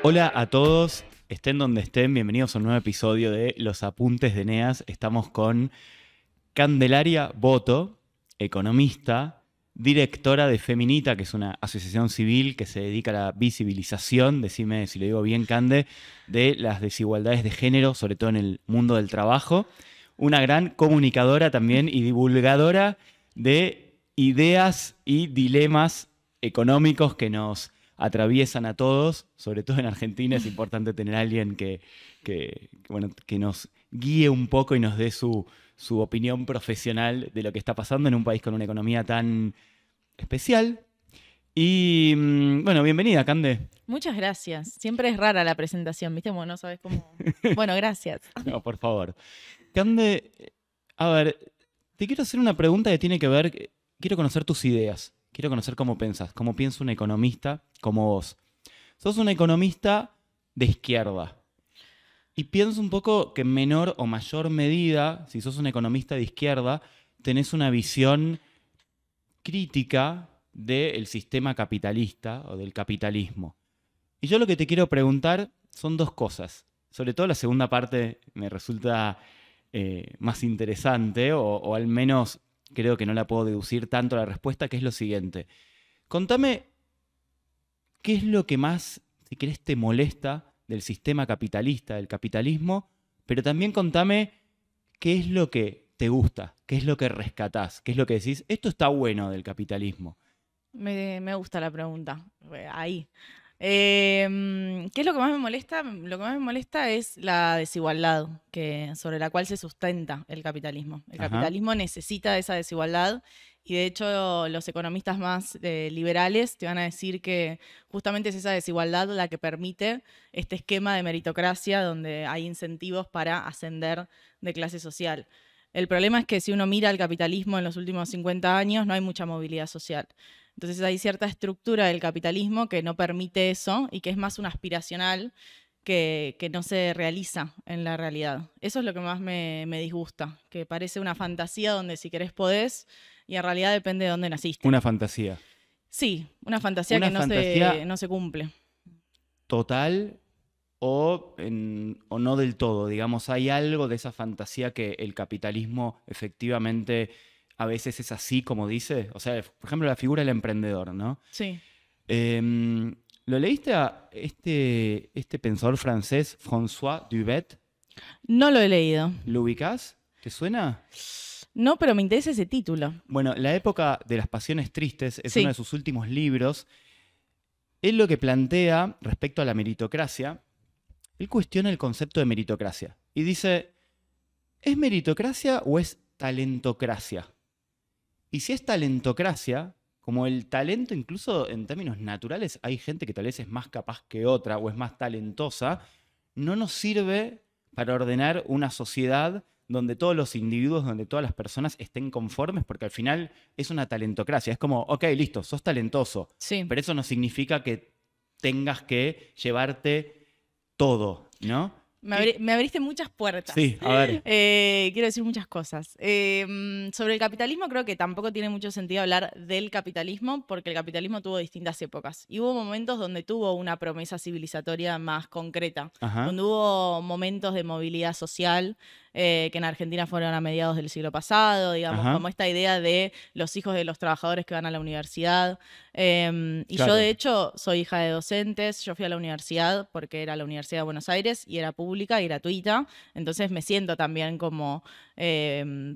Hola a todos, estén donde estén, bienvenidos a un nuevo episodio de Los Apuntes de Eneas. Estamos con Candelaria Boto, economista, directora de Feminita, que es una asociación civil que se dedica a la visibilización, decime si lo digo bien, Cande, de las desigualdades de género, sobre todo en el mundo del trabajo. Una gran comunicadora también y divulgadora de ideas y dilemas económicos que nos atraviesan a todos, sobre todo en Argentina. Es importante tener a alguien que nos guíe un poco y nos dé su opinión profesional de lo que está pasando en un país con una economía tan especial. Y bueno, bienvenida, Cande. Muchas gracias. Siempre es rara la presentación, ¿viste? Bueno, no sabes cómo. Bueno, gracias. No, por favor. Cande, a ver, te quiero hacer una pregunta que tiene que ver, quiero conocer tus ideas, quiero conocer cómo pensás, cómo piensa un economista como vos. Sos una economista de izquierda. Y pienso un poco que en menor o mayor medida, si sos un economista de izquierda, tenés una visión crítica del sistema capitalista o del capitalismo. Y yo lo que te quiero preguntar son dos cosas. Sobre todo la segunda parte me resulta más interesante, o al menos creo que no la puedo deducir tanto la respuesta, que es lo siguiente. Contame qué es lo que más, si querés, te molesta del sistema capitalista, del capitalismo, pero también contame qué es lo que te gusta, qué es lo que rescatás, qué es lo que decís, esto está bueno del capitalismo. Me gusta la pregunta. Ahí. ¿Qué es lo que más me molesta? Lo que más me molesta es la desigualdad sobre la cual se sustenta el capitalismo. El Ajá. capitalismo necesita esa desigualdad y de hecho los economistas más liberales te van a decir que justamente es esa desigualdad la que permite este esquema de meritocracia donde hay incentivos para ascender de clase social. El problema es que si uno mira el capitalismo en los últimos 50 años no hay mucha movilidad social. Entonces hay cierta estructura del capitalismo que no permite eso y que es más un aspiracional que no se realiza en la realidad. Eso es lo que más me disgusta, que parece una fantasía donde si querés podés y en realidad depende de dónde naciste. Una fantasía. Sí, una fantasía Una que fantasía no se cumple. total o no del todo. Digamos, hay algo de esa fantasía que el capitalismo efectivamente a veces es así como dice. O sea, por ejemplo, la figura del emprendedor, ¿no? Sí. ¿Lo leíste a este pensador francés, François Dubet? No lo he leído. ¿Lo ubicás? ¿Te suena? No, pero me interesa ese título. Bueno, La época de las pasiones tristes es uno de Sí. sus últimos libros. Él lo que plantea respecto a la meritocracia, él cuestiona el concepto de meritocracia y dice, ¿es meritocracia o es talentocracia? Y si es talentocracia, como el talento incluso en términos naturales, hay gente que tal vez es más capaz que otra o es más talentosa, no nos sirve para ordenar una sociedad donde todos los individuos, donde todas las personas estén conformes, porque al final es una talentocracia. Es como, ok, listo, sos talentoso, Sí. pero eso no significa que tengas que llevarte todo, ¿no? Me abriste muchas puertas. Sí, a ver. Quiero decir muchas cosas. Sobre el capitalismo creo que tampoco tiene mucho sentido hablar del capitalismo porque el capitalismo tuvo distintas épocas. Y hubo momentos donde tuvo una promesa civilizatoria más concreta, Ajá. donde hubo momentos de movilidad social que en Argentina fueron a mediados del siglo pasado, digamos, Ajá. como esta idea de los hijos de los trabajadores que van a la universidad. Y Claro. yo, de hecho, soy hija de docentes. Yo fui a la universidad porque era la Universidad de Buenos Aires y era pública y gratuita. Entonces me siento también como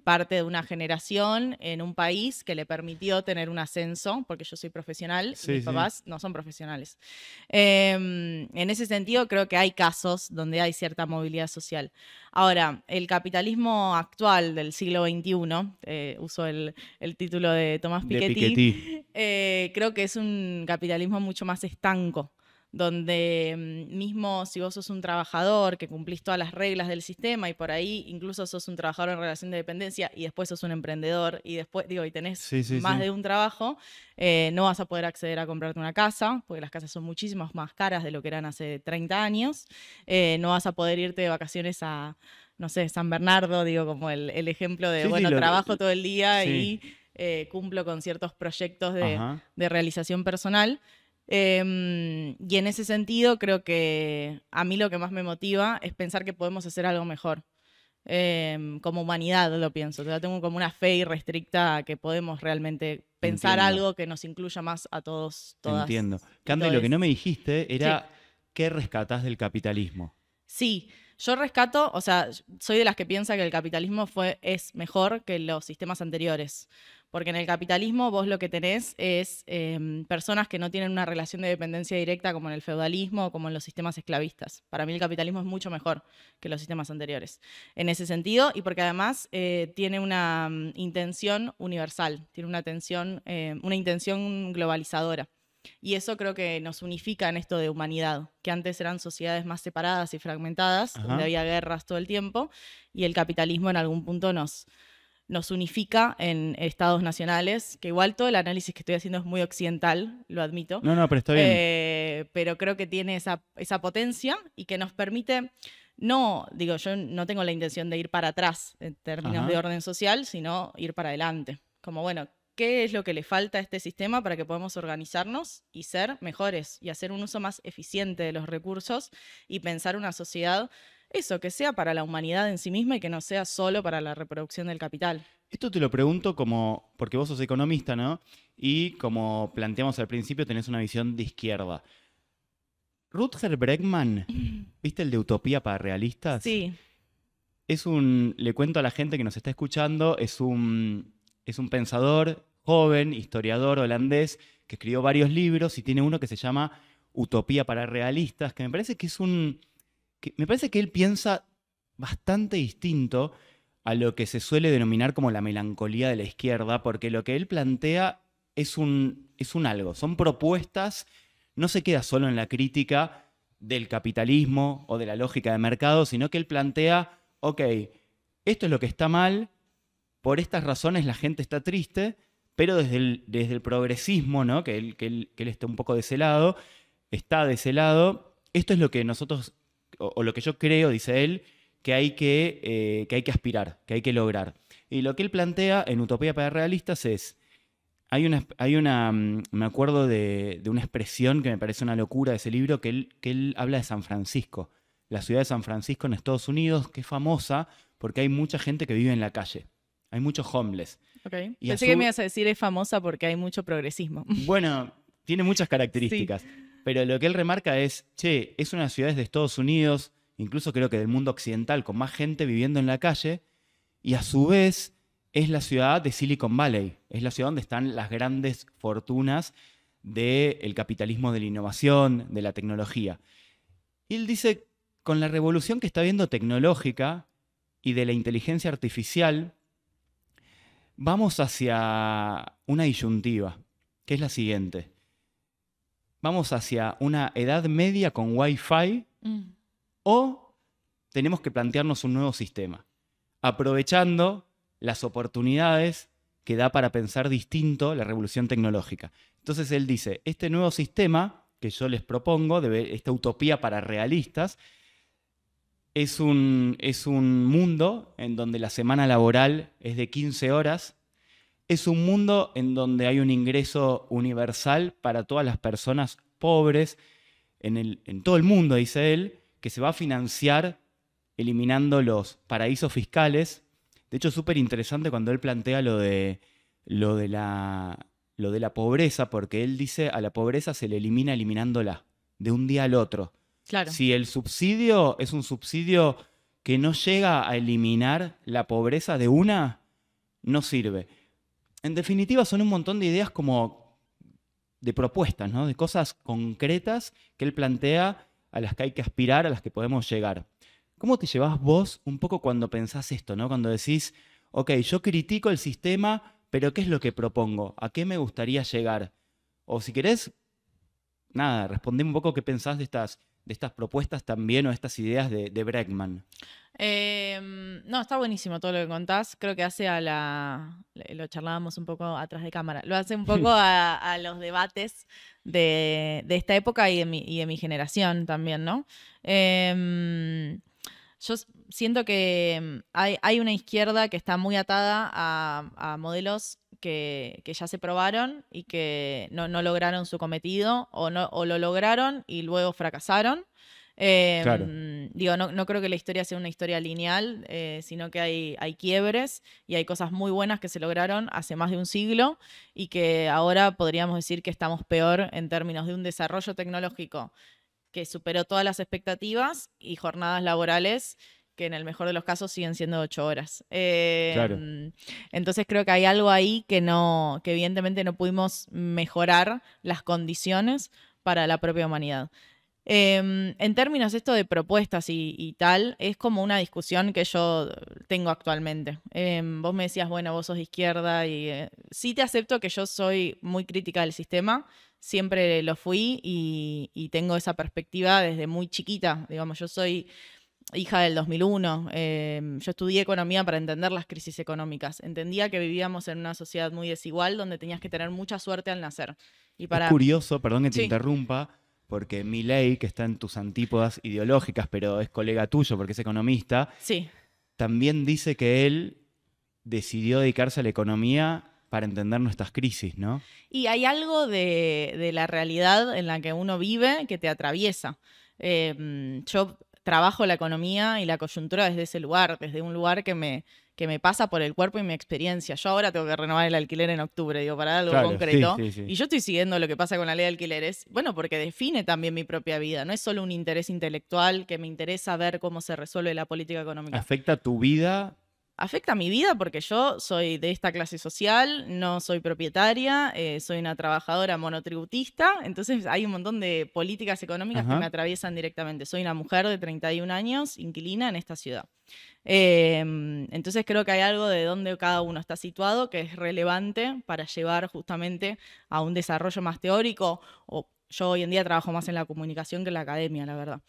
parte de una generación en un país que le permitió tener un ascenso, porque yo soy profesional y mis papás no son profesionales. En ese sentido, creo que hay casos donde hay cierta movilidad social. Ahora, el capitalismo actual del siglo XXI, uso el título de Tomás Piketty, creo que es un capitalismo mucho más estanco, donde mismo si vos sos un trabajador que cumplís todas las reglas del sistema y por ahí incluso sos un trabajador en relación de dependencia y después sos un emprendedor y después, y tenés más de un trabajo, no vas a poder acceder a comprarte una casa, porque las casas son muchísimo más caras de lo que eran hace 30 años, no vas a poder irte de vacaciones a, no sé, San Bernardo, digo, como el ejemplo de, trabajo todo el día y cumplo con ciertos proyectos de realización personal. Y en ese sentido creo que a mí lo que más me motiva es pensar que podemos hacer algo mejor. Como humanidad lo pienso. Yo tengo como una fe irrestricta a que podemos realmente pensar Entiendo, algo que nos incluya más a todos, todas entiendo. y Cande, lo que todes. no me dijiste Sí. era qué rescatás del capitalismo. Sí, yo rescato, o sea, soy de las que piensa que el capitalismo es mejor que los sistemas anteriores. Porque en el capitalismo vos lo que tenés es personas que no tienen una relación de dependencia directa como en el feudalismo o como en los sistemas esclavistas. Para mí el capitalismo es mucho mejor que los sistemas anteriores. En ese sentido, y porque además tiene una intención universal, tiene una intención globalizadora. Y eso creo que nos unifica en esto de humanidad, que antes eran sociedades más separadas y fragmentadas, donde Ajá. había guerras todo el tiempo, y el capitalismo en algún punto nos unifica en estados nacionales, que igual todo el análisis que estoy haciendo es muy occidental, lo admito, No, no, pero está bien. pero creo que tiene esa potencia y que nos permite, no, digo, yo no tengo la intención de ir para atrás en términos de Ajá. orden social, sino ir para adelante. Como, bueno, ¿qué es lo que le falta a este sistema para que podamos organizarnos y ser mejores y hacer un uso más eficiente de los recursos y pensar una sociedad, eso, que sea para la humanidad en sí misma y que no sea solo para la reproducción del capital? Esto te lo pregunto como, porque vos sos economista, ¿no? Y como planteamos al principio, tenés una visión de izquierda. Rutger Bregman, ¿viste el de Utopía para Realistas? Sí, Le cuento a la gente que nos está escuchando, es un pensador joven, historiador holandés, que escribió varios libros y tiene uno que se llama Utopía para Realistas, que me parece que me parece que él piensa bastante distinto a lo que se suele denominar como la melancolía de la izquierda, porque lo que él plantea es un algo, son propuestas, no se queda solo en la crítica del capitalismo o de la lógica de mercado, sino que él plantea, ok, esto es lo que está mal, por estas razones la gente está triste, pero desde el progresismo, ¿no? Que él está un poco de ese lado, está de ese lado, esto es lo que nosotros, o lo que yo creo, dice él, que hay que aspirar, que hay que lograr. Y lo que él plantea en Utopía para Realistas es, me acuerdo de una expresión que me parece una locura de ese libro, que él habla de San Francisco, la ciudad de San Francisco en Estados Unidos, que es famosa porque hay mucha gente que vive en la calle, hay muchos homeless. ok. Y a Pensé que me su, ibas a decir es famosa porque hay mucho progresismo. bueno, tiene muchas Sí, características, pero lo que él remarca es, che, es una ciudad de Estados Unidos, incluso creo que del mundo occidental, con más gente viviendo en la calle, y a su vez es la ciudad de Silicon Valley, es la ciudad donde están las grandes fortunas del capitalismo de la innovación, de la tecnología. Y él dice, con la revolución que está habiendo tecnológica y de la inteligencia artificial, vamos hacia una disyuntiva, que es la siguiente. Vamos hacia una edad media con Wi-Fi mm, o tenemos que plantearnos un nuevo sistema, aprovechando las oportunidades que da para pensar distinto la revolución tecnológica. Entonces él dice, este nuevo sistema que yo les propongo, esta utopía para realistas, es un mundo en donde la semana laboral es de 15 horas, es un mundo en donde hay un ingreso universal para todas las personas pobres en todo el mundo, dice él, que se va a financiar eliminando los paraísos fiscales. De hecho, es súper interesante cuando él plantea lo de lo de la pobreza, porque él dice a la pobreza se le elimina eliminándola, de un día al otro. claro. Si el subsidio es un subsidio que no llega a eliminar la pobreza de una, no sirve. En definitiva, son un montón de ideas como de propuestas, ¿no? De cosas concretas que él plantea a las que hay que aspirar, a las que podemos llegar. ¿Cómo te llevas vos un poco cuando pensás esto, ¿no? Cuando decís, ok, yo critico el sistema, pero ¿qué es lo que propongo? ¿A qué me gustaría llegar? O si querés, nada, respondeme un poco qué pensás de estas propuestas también o estas ideas de Bregman. No, está buenísimo todo lo que contás. Creo que hace lo charlábamos un poco atrás de cámara, lo hace un poco a los debates de esta época y de mi generación también, ¿no? Yo siento que hay una izquierda que está muy atada a modelos que ya se probaron y que no lograron su cometido o lo lograron y luego fracasaron. Claro. Digo, no creo que la historia sea una historia lineal, sino que hay quiebres y hay cosas muy buenas que se lograron hace más de un siglo y que ahora podríamos decir que estamos peor en términos de un desarrollo tecnológico que superó todas las expectativas y jornadas laborales que en el mejor de los casos siguen siendo 8 horas. Claro. Entonces creo que hay algo ahí que evidentemente no pudimos mejorar las condiciones para la propia humanidad. En términos esto de propuestas y tal, es como una discusión que yo tengo actualmente. Vos me decías, bueno, vos sos de izquierda y sí te acepto que yo soy muy crítica del sistema, siempre lo fui y tengo esa perspectiva desde muy chiquita. Digamos, yo soy hija del 2001. Yo estudié economía para entender las crisis económicas. Entendía que vivíamos en una sociedad muy desigual donde tenías que tener mucha suerte al nacer. Y Es para... curioso, perdón que te Sí, interrumpa, porque Milei, que está en tus antípodas ideológicas, pero es colega tuyo porque es economista, sí. también dice que él decidió dedicarse a la economía para entender nuestras crisis, ¿no? Y hay algo de la realidad en la que uno vive que te atraviesa. Yo trabajo la economía y la coyuntura desde ese lugar, desde un lugar que me pasa por el cuerpo y mi experiencia. Yo ahora tengo que renovar el alquiler en octubre, digo, para algo Claro, concreto. sí. Y yo estoy siguiendo lo que pasa con la ley de alquileres, bueno, porque define también mi propia vida. No es solo un interés intelectual que me interesa ver cómo se resuelve la política económica. Afecta tu vida. Afecta mi vida porque yo soy de esta clase social, no soy propietaria, soy una trabajadora monotributista, entonces hay un montón de políticas económicas que me Ajá. atraviesan directamente. Soy una mujer de 31 años, inquilina en esta ciudad. Entonces creo que hay algo de donde cada uno está situado que es relevante para llevar justamente a un desarrollo más teórico. O yo hoy en día trabajo más en la comunicación que en la academia, la verdad.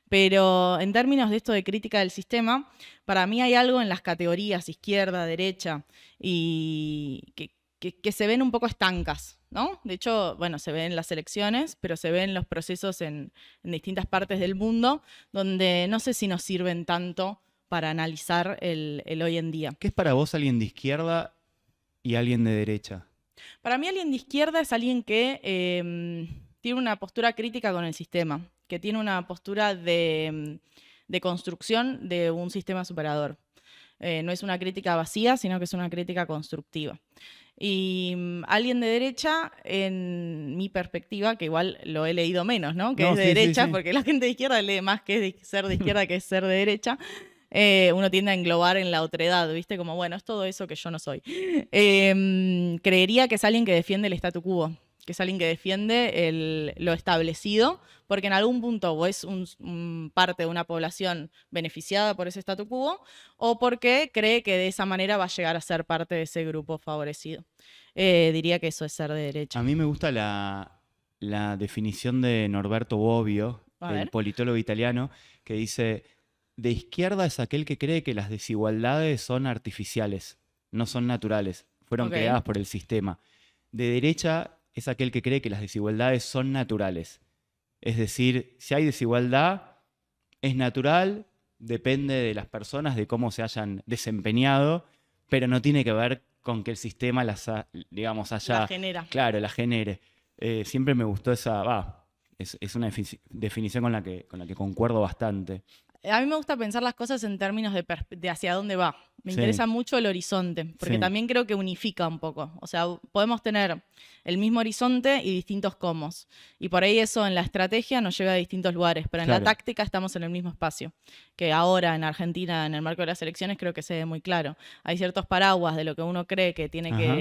Pero en términos de esto de crítica del sistema, para mí hay algo en las categorías izquierda, derecha, y que se ven un poco estancas, ¿no? De hecho, bueno, se ven en las elecciones, pero se ven los procesos en distintas partes del mundo, donde no sé si nos sirven tanto para analizar el hoy en día. ¿Qué es para vos alguien de izquierda y alguien de derecha? Para mí alguien de izquierda es alguien que tiene una postura crítica con el sistema, que tiene una postura de construcción de un sistema superador. No es una crítica vacía, sino que es una crítica constructiva. Y alguien de derecha, en mi perspectiva, que igual lo he leído menos, ¿no? Que No, es de sí, sí, derecha, sí. porque la gente de izquierda lee más que es ser de izquierda que es ser de derecha. Uno tiende a englobar en la otredad, ¿viste? Como, bueno, es todo eso que yo no soy. Creería que es alguien que defiende el statu quo, que es alguien que defiende lo establecido, porque en algún punto o es parte de una población beneficiada por ese statu quo, o porque cree que de esa manera va a llegar a ser parte de ese grupo favorecido. Diría que eso es ser de derecha. A mí me gusta la definición de Norberto Bobbio, A el ver. politólogo italiano, que dice, de izquierda es aquel que cree que las desigualdades son artificiales, no son naturales, fueron Ok. creadas por el sistema. De derecha es aquel que cree que las desigualdades son naturales. Es decir, si hay desigualdad, es natural, depende de las personas, de cómo se hayan desempeñado, pero no tiene que ver con que el sistema digamos, haya, La genera. claro, la genere. Siempre me gustó es una definición con la que concuerdo bastante. A mí me gusta pensar las cosas en términos de hacia dónde va. Me Sí, interesa mucho el horizonte, porque sí, también creo que unifica un poco. O sea, podemos tener el mismo horizonte y distintos cómo. Y por ahí eso en la estrategia nos lleva a distintos lugares, pero en la claro. táctica estamos en el mismo espacio. Que ahora en Argentina, en el marco de las elecciones, creo que se ve muy claro. Hay ciertos paraguas de lo que uno cree que tiene Ajá.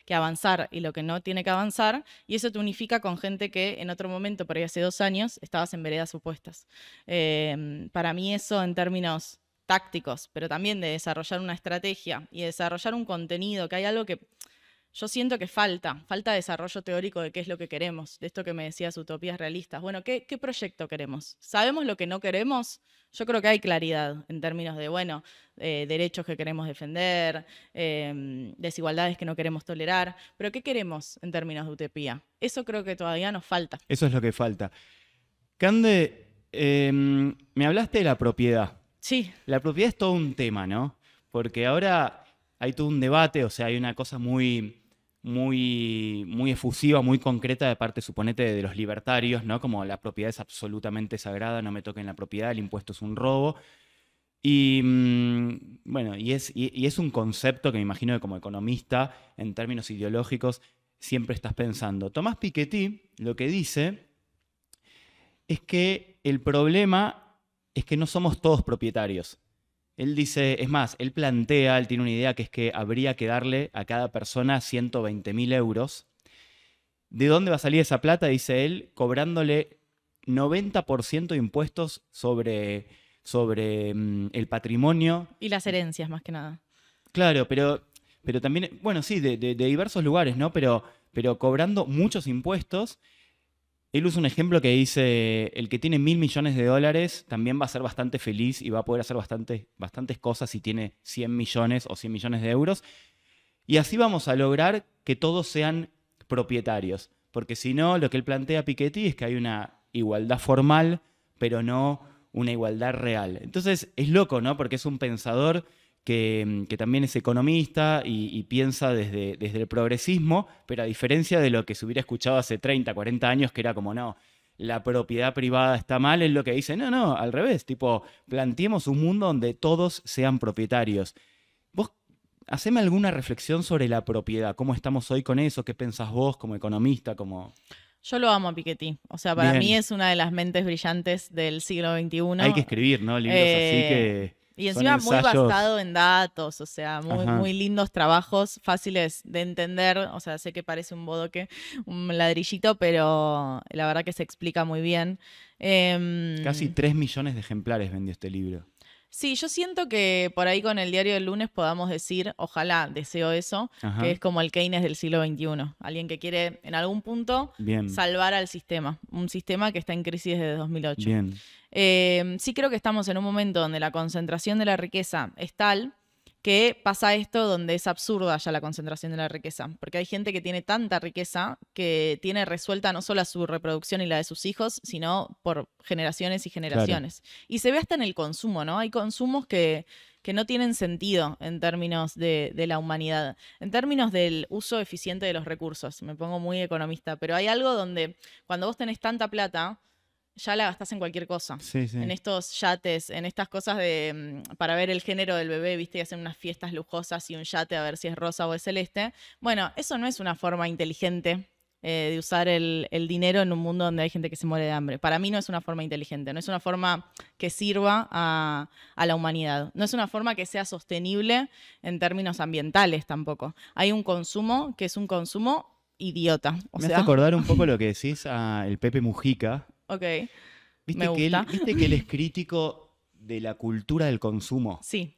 que avanzar y lo que no tiene que avanzar, y eso te unifica con gente que en otro momento, por ahí hace 2 años, estabas en veredas opuestas. Para mí eso en términos tácticos, pero también de desarrollar una estrategia y desarrollar un contenido, que hay algo que yo siento que falta desarrollo teórico de qué es lo que queremos, de esto que me decías, utopías realistas. Bueno, ¿qué proyecto queremos? ¿Sabemos lo que no queremos? Yo creo que hay claridad en términos de, bueno, derechos que queremos defender, desigualdades que no queremos tolerar, pero ¿qué queremos en términos de utopía? Eso creo que todavía nos falta. Eso es lo que falta. Cande, me hablaste de la propiedad. Sí, La propiedad es todo un tema, ¿no? Porque ahora hay todo un debate, o sea, hay una cosa muy muy efusiva, muy concreta de parte, suponete, de los libertarios, ¿no? Como la propiedad es absolutamente sagrada, no me toquen la propiedad, el impuesto es un robo. Y bueno, y es un concepto que me imagino que como economista, en términos ideológicos, siempre estás pensando. Tomás Piketty lo que dice es que el problema es que no somos todos propietarios. Él dice, es más, él plantea, él tiene una idea que es que habría que darle a cada persona 120.000 euros. ¿De dónde va a salir esa plata? Dice él, cobrándole 90% de impuestos sobre el patrimonio. Y las herencias, más que nada. Claro, pero también, bueno, sí, de diversos lugares, ¿no? Pero cobrando muchos impuestos. Él usa un ejemplo que dice, el que tiene 1.000 millones de dólares también va a ser bastante feliz y va a poder hacer bastantes cosas si tiene 100 millones o 100 millones de euros. Y así vamos a lograr que todos sean propietarios. Porque si no, lo que él plantea Piketty es que hay una igualdad formal, pero no una igualdad real. Entonces es loco, ¿no? Porque es un pensador que también es economista y piensa desde el progresismo, pero a diferencia de lo que se hubiera escuchado hace 30, 40 años, que era como, no, la propiedad privada está mal, es lo que dice, no, al revés, tipo, planteemos un mundo donde todos sean propietarios. Vos, haceme alguna reflexión sobre la propiedad, cómo estamos hoy con eso, qué pensás vos como economista, como... Yo lo amo a Piketty. O sea, para Bien. mí es una de las mentes brillantes del siglo XXI. Hay que escribir, ¿no? Libros así que... Y son encima muy ensayos. basado en datos, o sea, muy, Ajá. muy lindos trabajos, fáciles de entender. O sea, sé que parece un bodoque, un ladrillito, pero la verdad que se explica muy bien. Casi 3 millones de ejemplares vendió este libro. Sí, yo siento que por ahí con el diario del lunes podamos decir, ojalá deseo eso, Ajá. que es como el Keynes del siglo XXI. Alguien que quiere en algún punto Bien. salvar al sistema, un sistema que está en crisis desde 2008. Bien. Sí creo que estamos en un momento donde la concentración de la riqueza es tal que pasa esto donde es absurda ya la concentración de la riqueza, porque hay gente que tiene tanta riqueza que tiene resuelta no solo su reproducción y la de sus hijos, sino por generaciones y generaciones. Claro. Y se ve hasta en el consumo, ¿no? Hay consumos que no tienen sentido en términos de la humanidad, en términos del uso eficiente de los recursos. Me pongo muy economista, pero hay algo donde cuando vos tenés tanta plata, ya la gastás en cualquier cosa. Sí, sí. En estos yates, en estas cosas de para ver el género del bebé, viste, y hacen unas fiestas lujosas y un yate a ver si es rosa o es celeste. Bueno, eso no es una forma inteligente de usar el dinero en un mundo donde hay gente que se muere de hambre. Para mí no es una forma inteligente, no es una forma que sirva a la humanidad. No es una forma que sea sostenible en términos ambientales tampoco. Hay un consumo que es un consumo idiota. Me hace acordar un poco lo que decís a el Pepe Mujica. Ok. ¿Viste que él es crítico de la cultura del consumo? Sí.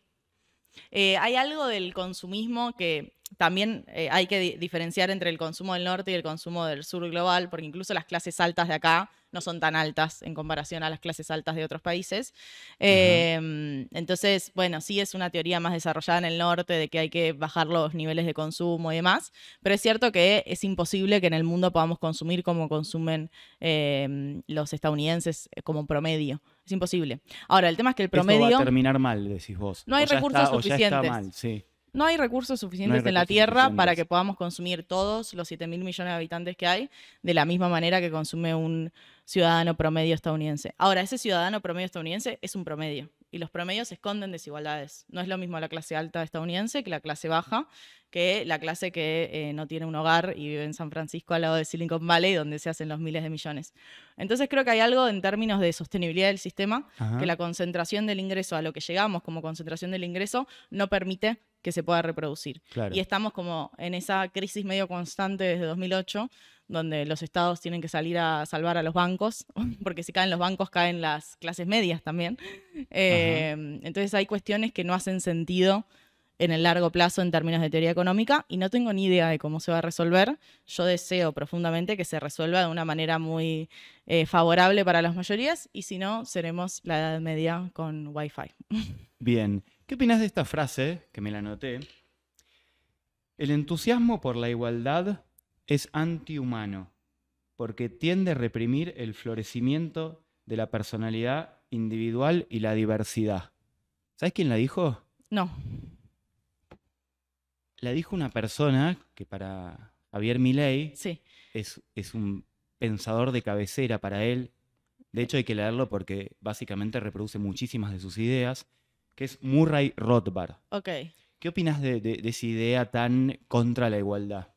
Hay algo del consumismo que también hay que diferenciar entre el consumo del norte y el consumo del sur global, porque incluso las clases altas de acá no son tan altas en comparación a las clases altas de otros países. Entonces, bueno, sí es una teoría más desarrollada en el norte de que hay que bajar los niveles de consumo y demás, pero es cierto que es imposible que en el mundo podamos consumir como consumen los estadounidenses como promedio. Es imposible. Ahora, el tema es que el promedio... Esto va a terminar mal, decís vos. No hay recursos suficientes. O ya está mal, sí. No hay recursos suficientes en la Tierra para que podamos consumir todos los 7.000 millones de habitantes que hay de la misma manera que consume un ciudadano promedio estadounidense. Ahora, ese ciudadano promedio estadounidense es un promedio y los promedios esconden desigualdades. No es lo mismo la clase alta estadounidense que la clase baja, que la clase que no tiene un hogar y vive en San Francisco al lado de Silicon Valley, donde se hacen los miles de millones. Entonces creo que hay algo en términos de sostenibilidad del sistema, que la concentración del ingreso a lo que llegamos como concentración del ingreso no permite que se pueda reproducir. Claro. Y estamos como en esa crisis medio constante desde 2008, donde los estados tienen que salir a salvar a los bancos, porque si caen los bancos caen las clases medias también. Entonces hay cuestiones que no hacen sentido en el largo plazo en términos de teoría económica y no tengo ni idea de cómo se va a resolver. Yo deseo profundamente que se resuelva de una manera muy favorable para las mayorías y si no, seremos la Edad Media con Wi-Fi. Bien. ¿Qué opinas de esta frase, que me la anoté? El entusiasmo por la igualdad es antihumano, porque tiende a reprimir el florecimiento de la personalidad individual y la diversidad. ¿Sabes quién la dijo? No. La dijo una persona que para Javier Milei Sí. es un pensador de cabecera para él. De hecho, hay que leerlo porque básicamente reproduce muchísimas de sus ideas, que es Murray Rothbard. Ok. ¿Qué opinas de esa idea tan contra la igualdad?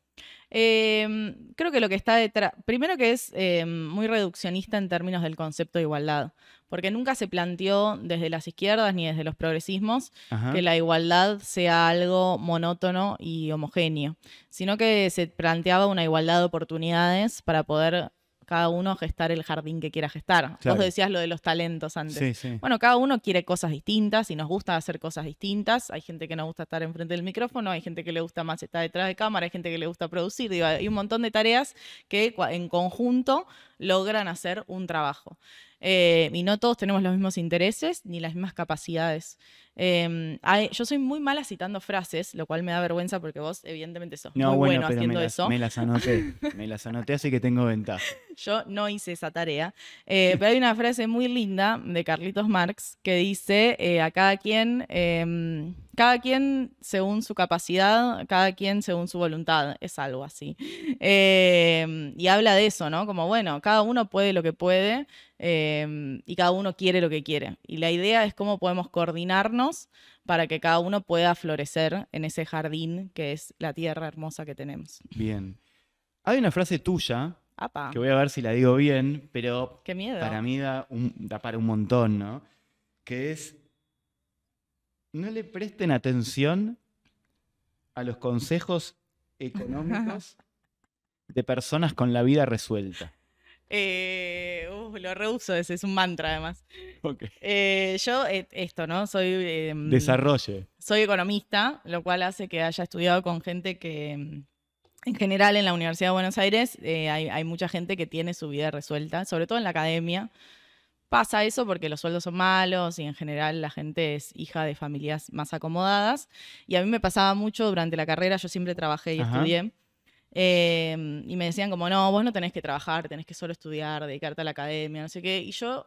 Creo que lo que está detrás, primero que es muy reduccionista en términos del concepto de igualdad, porque nunca se planteó desde las izquierdas ni desde los progresismos Ajá. que la igualdad sea algo monótono y homogéneo, sino que se planteaba una igualdad de oportunidades para poder cada uno gestar el jardín que quiera gestar. Claro. Vos decías lo de los talentos antes. Sí, sí. Bueno, cada uno quiere cosas distintas y nos gusta hacer cosas distintas. Hay gente que no gusta estar enfrente del micrófono, hay gente que le gusta más estar detrás de cámara, hay gente que le gusta producir. Digo, hay un montón de tareas que en conjunto logran hacer un trabajo. Y no todos tenemos los mismos intereses ni las mismas capacidades. Yo soy muy mala citando frases, lo cual me da vergüenza porque vos evidentemente sos muy bueno pero haciendo eso. me las anoté. Me las anoté, así que tengo ventaja. Yo no hice esa tarea. Pero hay una frase muy linda de Carlitos Marx que dice a cada quien según su capacidad, cada quien según su voluntad. Es algo así. Y habla de eso, ¿no? Como, bueno, cada uno puede lo que puede y cada uno quiere lo que quiere. Y la idea es cómo podemos coordinarnos para que cada uno pueda florecer en ese jardín que es la tierra hermosa que tenemos. Bien. Hay una frase tuya, ¡Apa! que voy a ver si la digo bien, pero ¡Qué miedo! para mí da para un montón, ¿no? Que es, no le presten atención a los consejos económicos de personas con la vida resuelta. Lo reuso, ese es un mantra además. Ok. Yo, esto, ¿no? Desarrolle. Soy economista, lo cual hace que haya estudiado con gente que, en general, en la Universidad de Buenos Aires hay mucha gente que tiene su vida resuelta, sobre todo en la academia. Pasa eso porque los sueldos son malos y en general la gente es hija de familias más acomodadas. Y a mí me pasaba mucho durante la carrera, yo siempre trabajé y Ajá. estudié. Y me decían como, no, vos no tenés que trabajar, tenés que solo estudiar, dedicarte a la academia, no sé qué. Y yo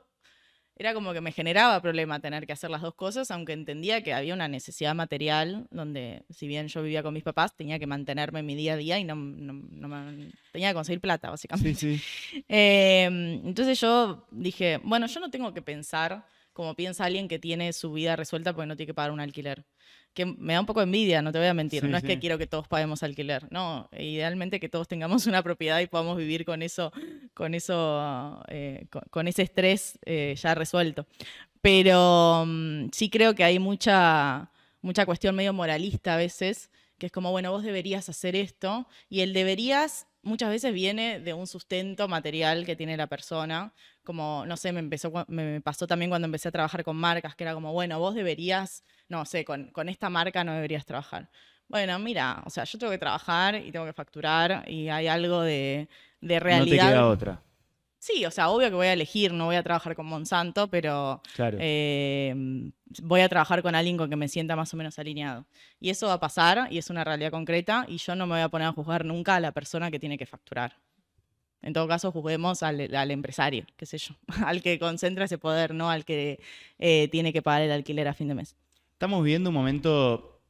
era como que me generaba problema tener que hacer las dos cosas, aunque entendía que había una necesidad material donde, si bien yo vivía con mis papás, tenía que mantenerme en mi día a día y tenía que conseguir plata, básicamente. Sí, sí. Entonces yo dije, bueno, yo no tengo que pensar como piensa alguien que tiene su vida resuelta porque no tiene que pagar un alquiler. Que me da un poco de envidia, no te voy a mentir. Sí, no es sí. que quiero que todos paguemos alquiler. No, idealmente que todos tengamos una propiedad y podamos vivir con ese estrés ya resuelto. Pero sí creo que hay mucha cuestión medio moralista a veces, que es como, bueno, vos deberías hacer esto, y el deberías muchas veces viene de un sustento material que tiene la persona, como, no sé, me pasó también cuando empecé a trabajar con marcas, que era como, bueno, vos deberías, no sé, con esta marca no deberías trabajar. Bueno, mira, o sea, yo tengo que trabajar y tengo que facturar y hay algo de realidad. No te queda otra. Sí, o sea, obvio que voy a elegir, no voy a trabajar con Monsanto, pero Claro. voy a trabajar con alguien con que me sienta más o menos alineado. Y eso va a pasar y es una realidad concreta y yo no me voy a poner a juzgar nunca a la persona que tiene que facturar. En todo caso, juzguemos al empresario, qué sé yo, al que concentra ese poder, no al que tiene que pagar el alquiler a fin de mes. Estamos viendo un momento,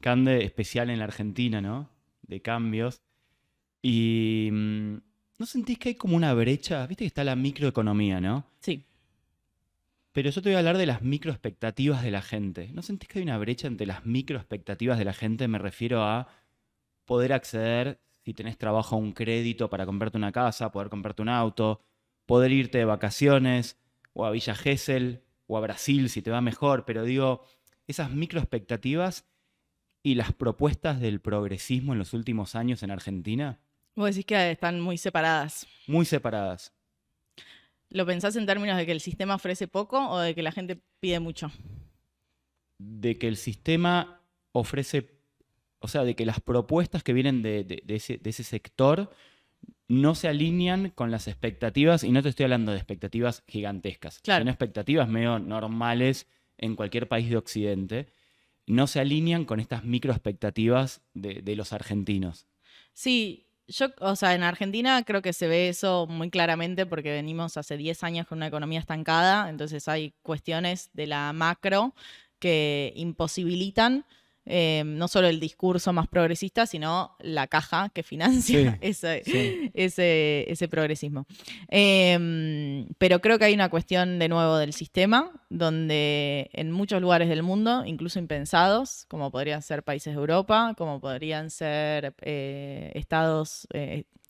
Cande, especial en la Argentina, ¿no? De cambios. Y ¿no sentís que hay como una brecha? Viste que está la microeconomía, ¿no? Sí. Pero yo te voy a hablar de las microexpectativas de la gente. ¿No sentís que hay una brecha entre las microexpectativas de la gente? Me refiero a poder acceder, si tenés trabajo, a un crédito para comprarte una casa, poder comprarte un auto, poder irte de vacaciones, o a Villa Gesell, o a Brasil, si te va mejor. Pero digo, esas microexpectativas y las propuestas del progresismo en los últimos años en Argentina, Vos decís que están muy separadas. muy separadas. ¿Lo pensás en términos de que el sistema ofrece poco o de que la gente pide mucho? De que el sistema ofrece, o sea, de que las propuestas que vienen de ese sector no se alinean con las expectativas, y no te estoy hablando de expectativas gigantescas, Claro. sino expectativas medio normales en cualquier país de Occidente, no se alinean con estas microexpectativas de los argentinos. Sí, o sea, en Argentina creo que se ve eso muy claramente porque venimos hace 10 años con una economía estancada, entonces hay cuestiones de la macro que imposibilitan no solo el discurso más progresista, sino la caja que financia ese progresismo. Pero creo que hay una cuestión de nuevo del sistema, donde en muchos lugares del mundo, incluso impensados, como podrían ser países de Europa, como podrían ser estados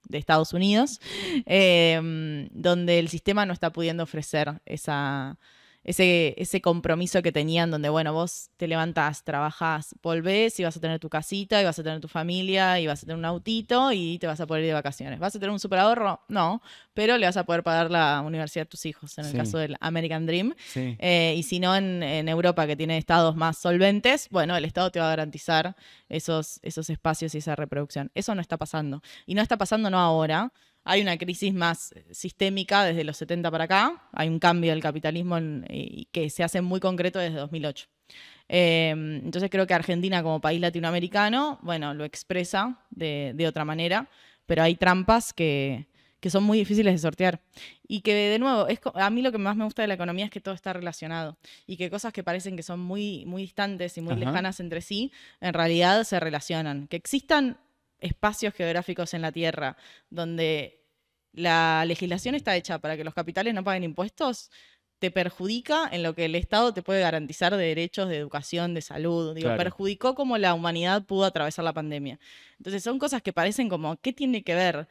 de Estados Unidos, donde el sistema no está pudiendo ofrecer ese compromiso que tenían, donde, bueno, vos te levantás, trabajás, volvés y vas a tener tu casita, y vas a tener tu familia, y vas a tener un autito, y te vas a poder ir de vacaciones. ¿Vas a tener un superahorro? No, pero le vas a poder pagar la universidad a tus hijos, en el caso del American Dream. Y si no, en Europa, que tiene estados más solventes, bueno, el Estado te va a garantizar esos espacios y esa reproducción. Eso no está pasando. Y no está pasando no ahora. Hay una crisis más sistémica desde los 70 para acá. Hay un cambio del capitalismo que se hace muy concreto desde 2008. Entonces creo que Argentina, como país latinoamericano, bueno, lo expresa de otra manera, pero hay trampas que son muy difíciles de sortear. Y que, de nuevo, a mí lo que más me gusta de la economía es que todo está relacionado. Y que cosas que parecen que son muy, muy distantes y muy lejanas entre sí, en realidad se relacionan. Que existan espacios geográficos en la Tierra donde la legislación está hecha para que los capitales no paguen impuestos, te perjudica en lo que el Estado te puede garantizar de derechos, de educación, de salud. Digo, perjudicó como la humanidad pudo atravesar la pandemia. Entonces son cosas que parecen como, ¿qué tiene que ver?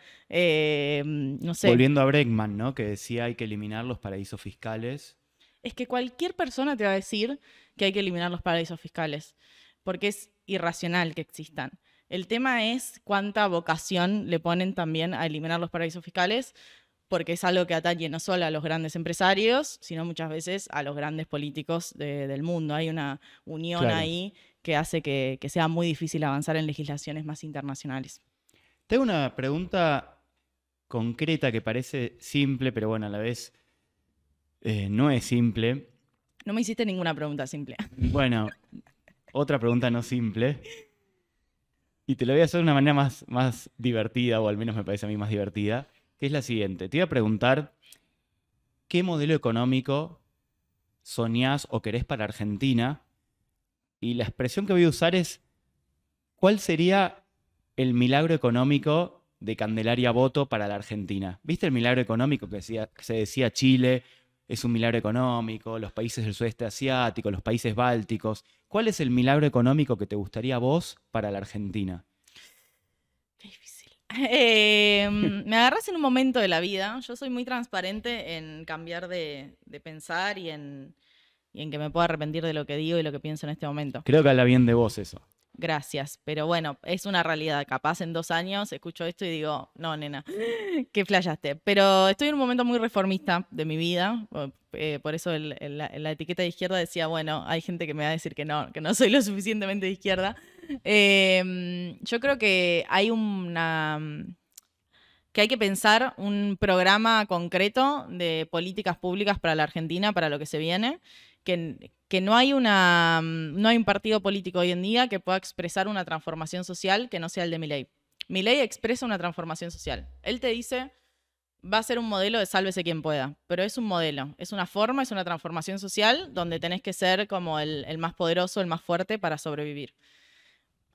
No sé. Volviendo a Bregman, ¿no? Que decía hay que eliminar los paraísos fiscales. Es que cualquier persona te va a decir que hay que eliminar los paraísos fiscales, porque es irracional que existan. El tema es cuánta vocación le ponen también a eliminar los paraísos fiscales, porque es algo que atañe no solo a los grandes empresarios, sino muchas veces a los grandes políticos del mundo. Hay una unión ahí que hace que sea muy difícil avanzar en legislaciones más internacionales. Tengo una pregunta concreta que parece simple, pero bueno, a la vez no es simple. No me hiciste ninguna pregunta simple. Bueno, otra pregunta no simple. Y te lo voy a hacer de una manera más divertida, o al menos me parece a mí más divertida, que es la siguiente. Te voy a preguntar, ¿qué modelo económico soñás o querés para Argentina? Y la expresión que voy a usar es, ¿cuál sería el milagro económico de Candelaria Boto para la Argentina? ¿Viste el milagro económico que se decía Chile? Es un milagro económico, los países del sudeste asiático, los países bálticos. ¿Cuál es el milagro económico que te gustaría a vos para la Argentina? Qué difícil. Me agarras en un momento de la vida. Yo soy muy transparente en cambiar de pensar y en que me puedo arrepentir de lo que digo y lo que pienso en este momento. Creo que habla bien de vos eso. Gracias, pero bueno, es una realidad. Capaz en 2 años escucho esto y digo, no, nena, qué flayaste. Pero estoy en un momento muy reformista de mi vida. Por eso la etiqueta de izquierda decía, bueno, hay gente que me va a decir que no soy lo suficientemente de izquierda. Yo creo que hay que pensar un programa concreto de políticas públicas para la Argentina, para lo que se viene, que no hay un partido político hoy en día que pueda expresar una transformación social que no sea el de Milei. Milei expresa una transformación social. Él te dice, va a ser un modelo de sálvese quien pueda, pero es un modelo, es una forma, es una transformación social donde tenés que ser como el más poderoso, el más fuerte para sobrevivir.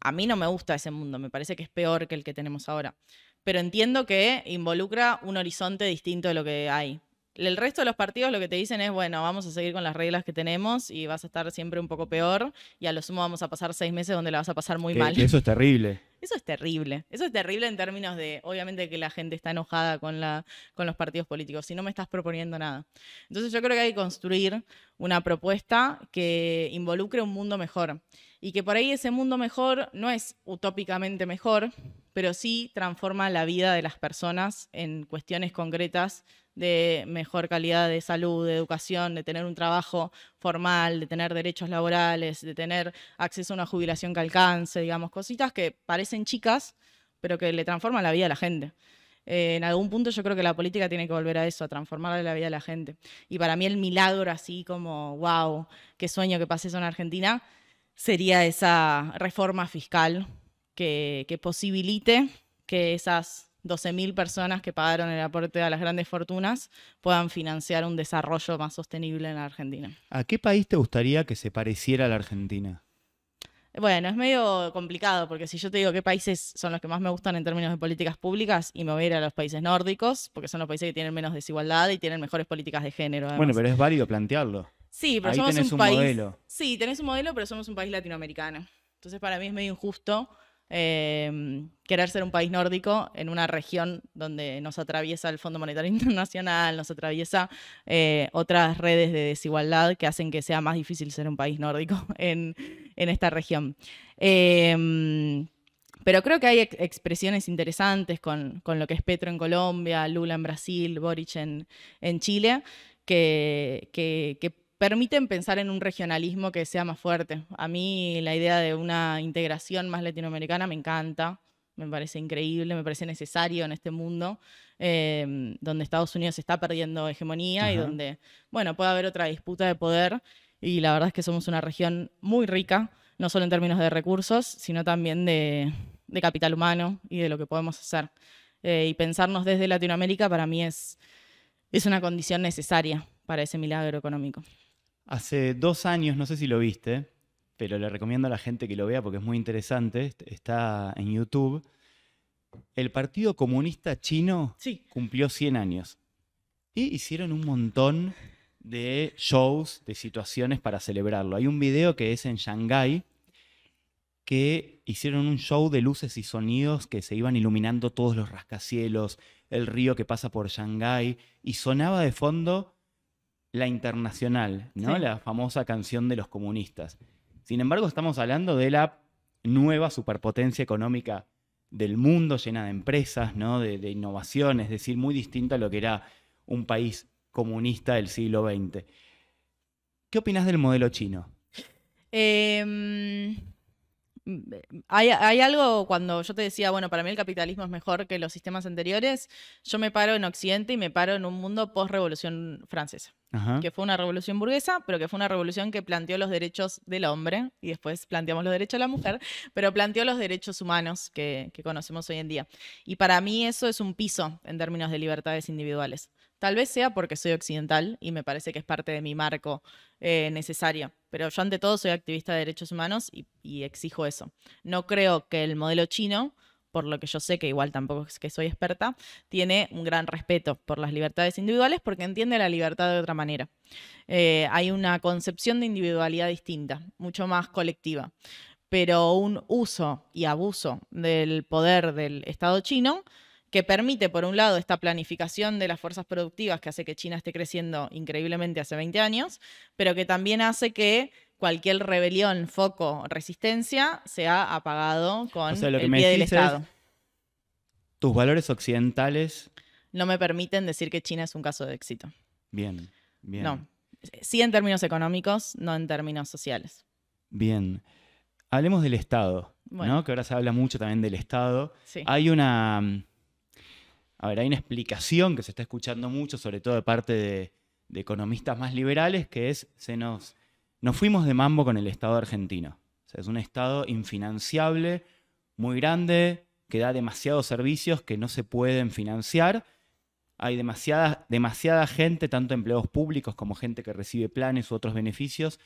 A mí no me gusta ese mundo, me parece que es peor que el que tenemos ahora. Pero entiendo que involucra un horizonte distinto de lo que hay. El resto de los partidos lo que te dicen es, bueno, vamos a seguir con las reglas que tenemos y vas a estar siempre un poco peor y a lo sumo vamos a pasar 6 meses donde la vas a pasar muy mal. Eso es terrible. Eso es terrible. Eso es terrible en términos de, obviamente, que la gente está enojada con los partidos políticos. Si no me estás proponiendo nada. Entonces yo creo que hay que construir una propuesta que involucre un mundo mejor. Y que por ahí ese mundo mejor no es utópicamente mejor, pero sí transforma la vida de las personas en cuestiones concretas de mejor calidad de salud, de educación, de tener un trabajo formal, de tener derechos laborales, de tener acceso a una jubilación que alcance, digamos, cositas que parecen chicas, pero que le transforman la vida a la gente. En algún punto yo creo que la política tiene que volver a eso, a transformar la vida de la gente. Y para mí el milagro así como, wow, qué sueño que pase eso en Argentina, sería esa reforma fiscal que posibilite que esas 12.000 personas que pagaron el aporte a las grandes fortunas puedan financiar un desarrollo más sostenible en la Argentina. ¿A qué país te gustaría que se pareciera a la Argentina? Bueno, es medio complicado porque si yo te digo qué países son los que más me gustan en términos de políticas públicas y me voy a ir a los países nórdicos porque son los países que tienen menos desigualdad y tienen mejores políticas de género Bueno, además. pero es válido plantearlo. Sí, pero Ahí somos tenés un un país, modelo. sí, tenés un modelo, pero somos un país latinoamericano. Entonces para mí es medio injusto querer ser un país nórdico en una región donde nos atraviesa el Fondo Monetario Internacional, nos atraviesa otras redes de desigualdad que hacen que sea más difícil ser un país nórdico en esta región. Pero creo que hay expresiones interesantes con lo que es Petro en Colombia, Lula en Brasil, Boric en Chile, que permiten pensar en un regionalismo que sea más fuerte. A mí la idea de una integración más latinoamericana me encanta, me parece increíble, me parece necesario en este mundo, donde Estados Unidos está perdiendo hegemonía y Ajá. donde, bueno, puede haber otra disputa de poder. Y la verdad es que somos una región muy rica, no solo en términos de recursos, sino también de capital humano y de lo que podemos hacer. Y pensarnos desde Latinoamérica para mí es una condición necesaria para ese milagro económico. Hace 2 años, no sé si lo viste, pero le recomiendo a la gente que lo vea porque es muy interesante. Está en YouTube. El Partido Comunista Chino Sí. cumplió 100 años y hicieron un montón de shows, de situaciones para celebrarlo. Hay un video que es en Shanghái que hicieron un show de luces y sonidos que se iban iluminando todos los rascacielos, el río que pasa por Shanghái y sonaba de fondo la Internacional, ¿no? Sí. La famosa canción de los comunistas. Sin embargo, estamos hablando de la nueva superpotencia económica del mundo, llena de empresas, ¿no? De innovación, es decir, muy distinta a lo que era un país comunista del siglo XX. ¿Qué opinas del modelo chino? Em, hay algo cuando yo te decía, bueno, para mí el capitalismo es mejor que los sistemas anteriores, yo me paro en Occidente y me paro en un mundo post-revolución francesa, Ajá. que fue una revolución burguesa, pero que fue una revolución que planteó los derechos del hombre, y después planteamos los derechos de la mujer, pero planteó los derechos humanos que conocemos hoy en día. Y para mí eso es un piso en términos de libertades individuales. Tal vez sea porque soy occidental y me parece que es parte de mi marco necesario, pero yo ante todo soy activista de derechos humanos y exijo eso. No creo que el modelo chino, por lo que yo sé, que igual tampoco es que soy experta, tiene un gran respeto por las libertades individuales porque entiende la libertad de otra manera. Hay una concepción de individualidad distinta, mucho más colectiva, pero un uso y abuso del poder del Estado chino que permite, por un lado, esta planificación de las fuerzas productivas que hace que China esté creciendo increíblemente hace 20 años, pero que también hace que cualquier rebelión, foco, resistencia sea apagado O sea, con lo que el me pie del decís es, Estado. tus valores occidentales, No me permiten decir que China es un caso de éxito. bien, bien, No. Sí en términos económicos, no en términos sociales. bien. Hablemos del Estado, Bueno, ¿no? Que ahora se habla mucho también del Estado. sí. Hay una, a ver, hay una explicación que se está escuchando mucho, sobre todo de parte de economistas más liberales, que es, nos fuimos de mambo con el Estado argentino. O sea, es un Estado infinanciable, muy grande, que da demasiados servicios que no se pueden financiar. Hay demasiada gente, tanto empleados públicos como gente que recibe planes u otros beneficios,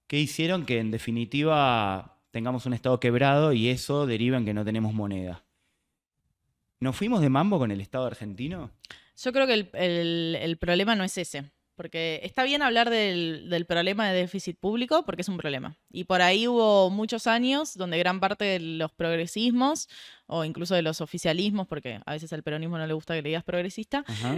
que hicieron que en definitiva tengamos un Estado quebrado y eso deriva en que no tenemos moneda. ¿Nos fuimos de mambo con el Estado argentino? Yo creo que el problema no es ese, porque está bien hablar del problema de déficit público, porque es un problema. Y por ahí hubo muchos años donde gran parte de los progresismos, o incluso de los oficialismos, porque a veces al peronismo no le gusta que le digas progresista, Ajá.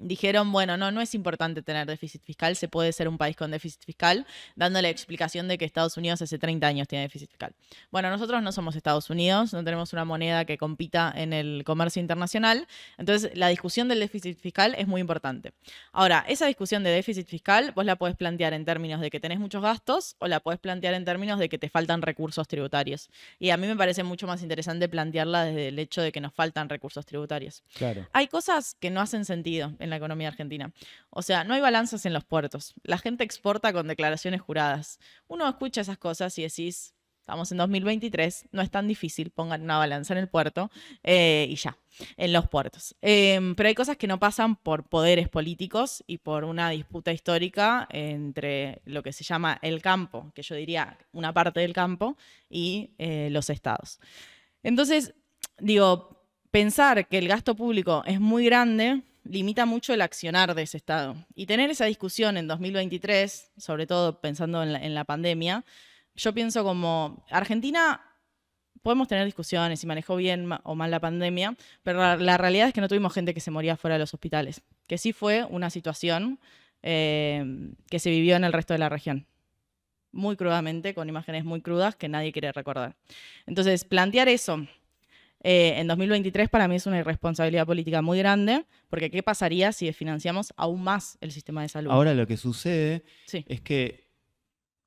dijeron, bueno, no es importante tener déficit fiscal, se puede ser un país con déficit fiscal, dando la explicación de que Estados Unidos hace 30 años tiene déficit fiscal. Bueno, nosotros no somos Estados Unidos, no tenemos una moneda que compita en el comercio internacional, entonces la discusión del déficit fiscal es muy importante. Ahora, esa discusión de déficit fiscal vos la podés plantear en términos de que tenés muchos gastos o la podés plantear en términos de que te faltan recursos tributarios. Y a mí me parece mucho más interesante plantearla desde el hecho de que nos faltan recursos tributarios. Claro. Hay cosas que no hacen sentido en la economía argentina. O sea, no hay balanzas en los puertos. La gente exporta con declaraciones juradas. Uno escucha esas cosas y decís, Estamos en 2023, no es tan difícil, pongan una balanza en el puerto y ya, en los puertos. Pero hay cosas que no pasan por poderes políticos y por una disputa histórica entre lo que se llama el campo, que yo diría una parte del campo, y los estados. Entonces, digo, pensar que el gasto público es muy grande limita mucho el accionar de ese estado. Y tener esa discusión en 2023, sobre todo pensando en la pandemia, yo pienso como Argentina, podemos tener discusiones si manejó bien o mal la pandemia, pero la realidad es que no tuvimos gente que se moría fuera de los hospitales, que sí fue una situación que se vivió en el resto de la región. Muy crudamente, con imágenes muy crudas que nadie quiere recordar. Entonces, plantear eso en 2023 para mí es una irresponsabilidad política muy grande, porque ¿qué pasaría si desfinanciamos aún más el sistema de salud? Ahora lo que sucede Sí. es que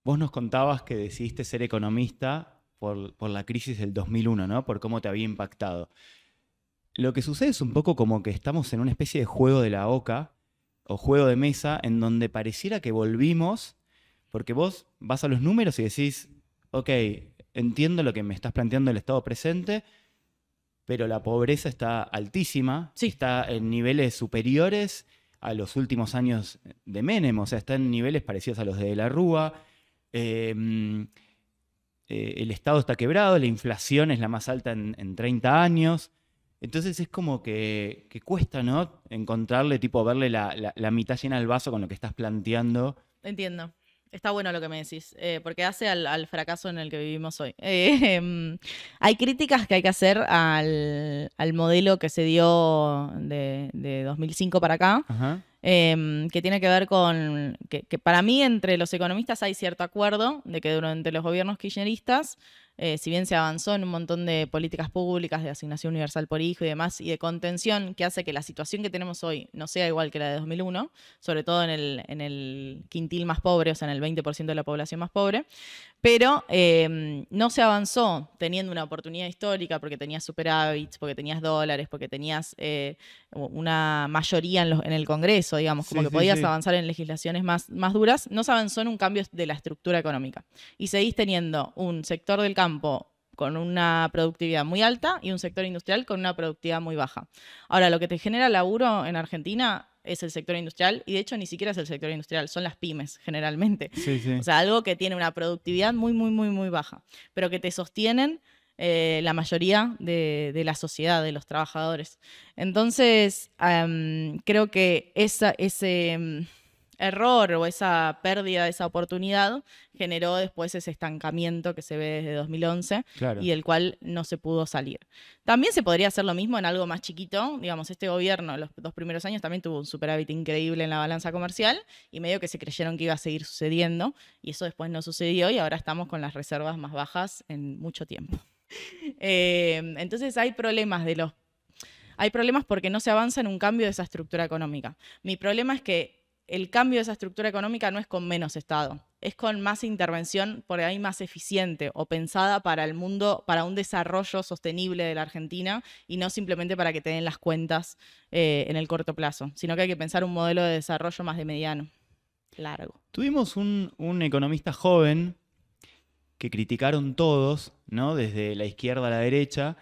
vos nos contabas que decidiste ser economista por la crisis del 2001, ¿no? Por cómo te había impactado. Lo que sucede es un poco como que estamos en una especie de juego de la oca o juego de mesa en donde pareciera que volvimos, porque vos vas a los números y decís, ok, entiendo lo que me estás planteando el estado presente, pero la pobreza está altísima, Sí. está en niveles superiores a los últimos años de Menem, o sea, está en niveles parecidos a los de la Rúa. El Estado está quebrado, la inflación es la más alta en 30 años. Entonces es como que cuesta, ¿no? Encontrarle, tipo, verle la mitad llena al vaso con lo que estás planteando. Entiendo. Está bueno lo que me decís, porque hace al fracaso en el que vivimos hoy. Hay críticas que hay que hacer al modelo que se dio de 2005 para acá, Ajá. que tiene que ver con que para mí entre los economistas hay cierto acuerdo de que durante los gobiernos kirchneristas, si bien se avanzó en un montón de políticas públicas de asignación universal por hijo y demás, y de contención que hace que la situación que tenemos hoy no sea igual que la de 2001, sobre todo en el quintil más pobre, o sea, en el 20% de la población más pobre, pero no se avanzó teniendo una oportunidad histórica porque tenías superávits, porque tenías dólares, porque tenías una mayoría en el Congreso, digamos, como Sí, que sí, podías sí. avanzar en legislaciones más duras, no se avanzó en un cambio de la estructura económica. Y seguís teniendo un sector del campo con una productividad muy alta y un sector industrial con una productividad muy baja. Ahora, lo que te genera laburo en Argentina es el sector industrial, y de hecho ni siquiera es el sector industrial, son las pymes generalmente. Sí, sí. O sea, algo que tiene una productividad muy, muy, muy, muy baja, pero que te sostienen la mayoría de la sociedad, de los trabajadores. Entonces, creo que ese error o esa pérdida de esa oportunidad generó después ese estancamiento que se ve desde 2011 Claro. y del cual no se pudo salir. También se podría hacer lo mismo en algo más chiquito. Digamos, este gobierno los 2 primeros años también tuvo un superávit increíble en la balanza comercial y medio que se creyeron que iba a seguir sucediendo, y eso después no sucedió y ahora estamos con las reservas más bajas en mucho tiempo. Entonces hay problemas porque no se avanza en un cambio de esa estructura económica. Mi problema es que el cambio de esa estructura económica no es con menos Estado, es con más intervención, por ahí más eficiente o pensada para el mundo, para un desarrollo sostenible de la Argentina y no simplemente para que te den las cuentas en el corto plazo, sino que hay que pensar un modelo de desarrollo más de mediano, largo. Tuvimos un economista joven que criticaron todos, ¿no? Desde la izquierda a la derecha,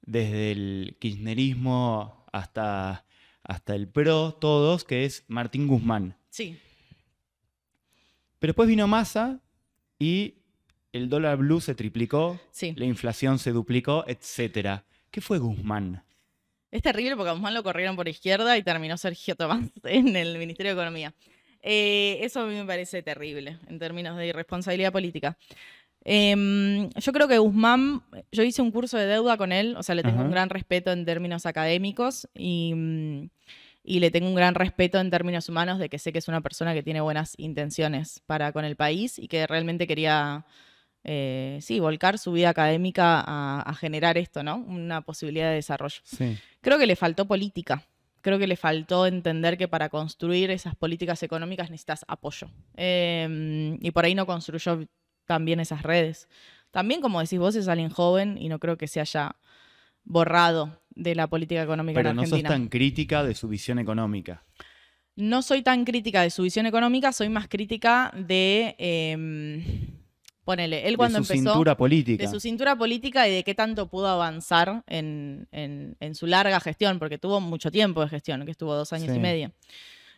desde el kirchnerismo hasta el PRO, todos, que es Martín Guzmán. Sí. Pero después vino Massa y el dólar blue se triplicó, Sí. la inflación se duplicó, etc. ¿Qué fue Guzmán? Es terrible porque a Guzmán lo corrieron por izquierda y terminó Sergio Tomás en el Ministerio de Economía. Eso a mí me parece terrible en términos de irresponsabilidad política. Yo creo que Guzmán, yo hice un curso de deuda con él, o sea, le tengo un gran respeto en términos académicos y le tengo un gran respeto en términos humanos de que sé que es una persona que tiene buenas intenciones para con el país y que realmente quería, volcar su vida académica a generar esto, ¿no? Una posibilidad de desarrollo. Sí. Creo que le faltó política. Creo que le faltó entender que para construir esas políticas económicas necesitas apoyo. Y por ahí no construyó también esas redes. También, como decís vos, es alguien joven y no creo que se haya borrado de la política económica Pero en no sos Argentina. tan crítica de su visión económica. No soy tan crítica de su visión económica, soy más crítica de Ponele, él cuando de su empezó, cintura política. de su cintura política y de qué tanto pudo avanzar en su larga gestión, porque tuvo mucho tiempo de gestión, que estuvo 2 años y Sí. medio.